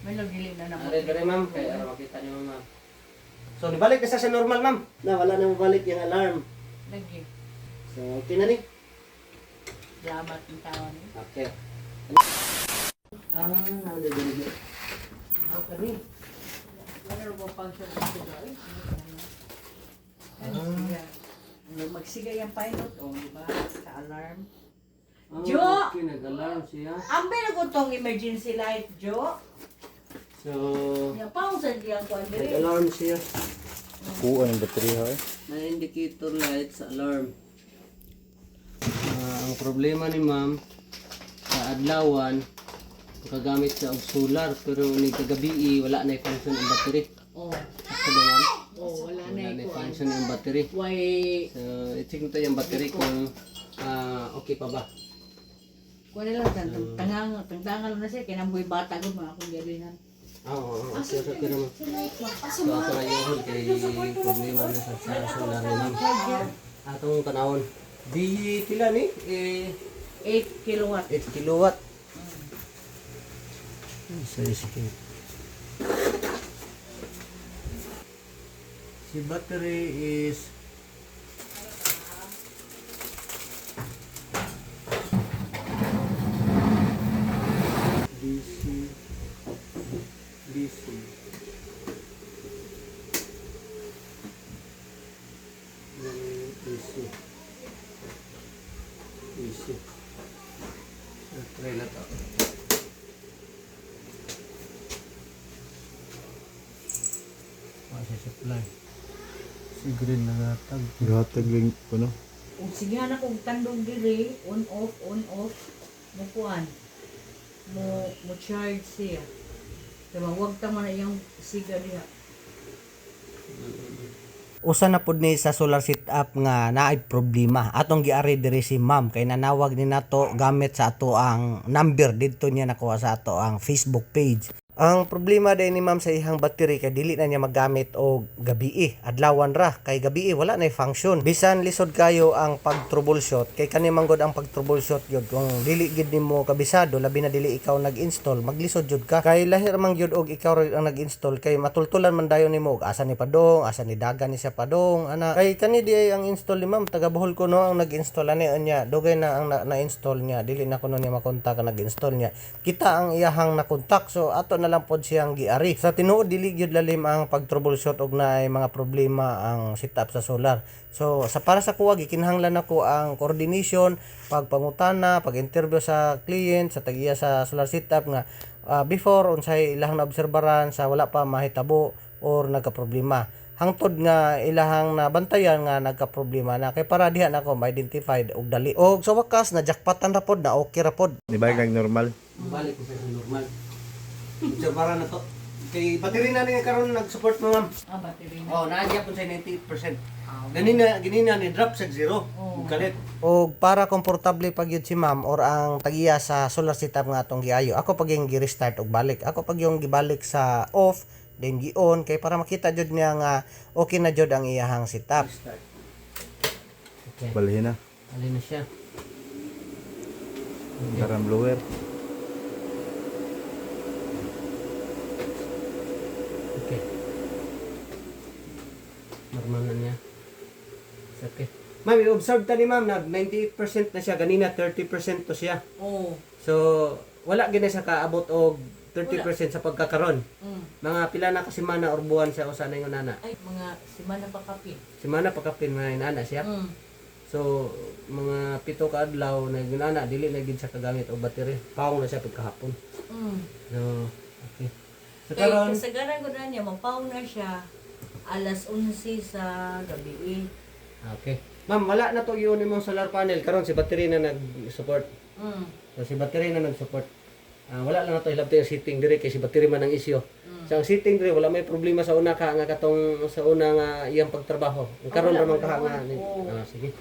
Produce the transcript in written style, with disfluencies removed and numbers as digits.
May nagdili na naman. Dari ma'am, kaya makita niyo ma'am. So, nibalik na sa normal ma'am. Na, wala na mabalik yung alarm. Lagi. So, okay na ni. Salamat ng tao ni. Okay. Nandito. Okay ni. Ano ba function ito guys? Magsigay ang pilot, di ba? Ka-alarm. Jo! Okay, nag-alarm siya. Ang pinagutong emergency light, Jo. So, Yung pausan diyan ko ang diri. nag-alarm siya. Kuha ng baterya eh. Na indicator light sa alarm. Ang problema ni ma'am, sa adlawan, kagamit sa og solar, pero ni kagabi wala na function ang battery. Oh. Ako ba ma'am? Wala na Wala na ikuan. function ang battery. Why So, i-check nito yung battery kung okay pa ba. kuha na lang tangangal na siya kinamboy bata gud mga akong galihan. Oo, okay naman. So, ako na yun kay problema na sa solar ni ma'am. Atong tanawon. Di pila ni? 8 kilowatt. 8 kilowatt. Sige. Si battery is DC DC DC try na to. Masih supply. Si green na natag. Gatag lang ano. Kung sige na kung tandong diri, on off, mo kuan. Mo charge siya. Diba, wag ta man yung siga diha. Usa na pud ni sa solar setup nga naay problema. Atong giari diri si ma'am kay nanawag ni nato gamit sa ato ang number didto niya nakuha sa ato ang Facebook page. Ang problema din ni ma'am sa ihang battery kay dili na niya magamit og gabi adlawan ra kay gabi wala na function. Bisan lisod kayo ang pag-troubleshoot kay kani manggod ang pag-troubleshoot gyud kung dili gid nimo kabisado labi na dili ikaw nag-install maglisod jud ka kay lahir man gyud og ikaw ra ang nag-install kay matultulan man dayon nimo og asa ni padong asa ni dagan ni siya padong ana kay kani di ang install ni ma'am taga Bohol ko no ang nag-install ani nya dugay na ang na-install niya dili na kuno niya makontak ang nag-install niya kita ang iyahang nakontak so ato na lang pod siyang giari. Sa tinuod dili gyud lalim ang pag-troubleshoot og naay mga problema ang setup sa solar. So sa para sa kuwa gikinahanglan nako ang coordination, pagpangutana, pag-interview sa client, sa tagiya sa solar setup nga before unsay ilahang naobserbaran sa wala pa mahitabo or nagka-problema. Hangtod nga ilahang nabantayan nga nagka-problema na kay para diha nako ma-identified og dali. Og sa wakas na jackpotan ra pod na okay ra pod. Di ba kag normal? Balik ko sa normal. So para na to. Kay battery na ni karon nag-support mo ma'am. Battery na. Oh, naadya po sa 98%. Ganina ni drop sa 0. Kalit. Og para komportable pag yun si ma'am or ang tagiya sa solar setup nga atong giayo ako pag yung gi-restart og balik ako pag yung gibalik sa off then gi-on kay para makita jud niya nga okay na jud ang iyahang setup. Start. Okay. Balhin na. Alin na siya. Garam blower. Okay. Normal na niya. Okay. Ma'am, i-observe ta ni ma'am na 98% na siya, ganina 30% to siya. Oh. So, wala gina sa kaabot og 30% sa pagkakaron. Mga pila na kasimana or buwan siya usa na yung nana. Ay, mga simana pa kapin. Simana pagkapin mga inana siya. So, mga 7 ka adlaw na ginana dili na gid siya kagamit og battery. Pawong na siya pagkahapon. So, okay. So karon Kasagaran ko na niya, mapaw na siya alas 11 sa gabi. okay. Ma'am, wala na to yun imong solar panel karon si battery na nag-support. So si battery na nag-support. Wala lang na to hilabti yung setting dire kay si battery man ang isyo. So ang setting dire wala may problema sa una ka nga katong sa una nga iyang pagtrabaho. Karon ra man kaha nga. Sige.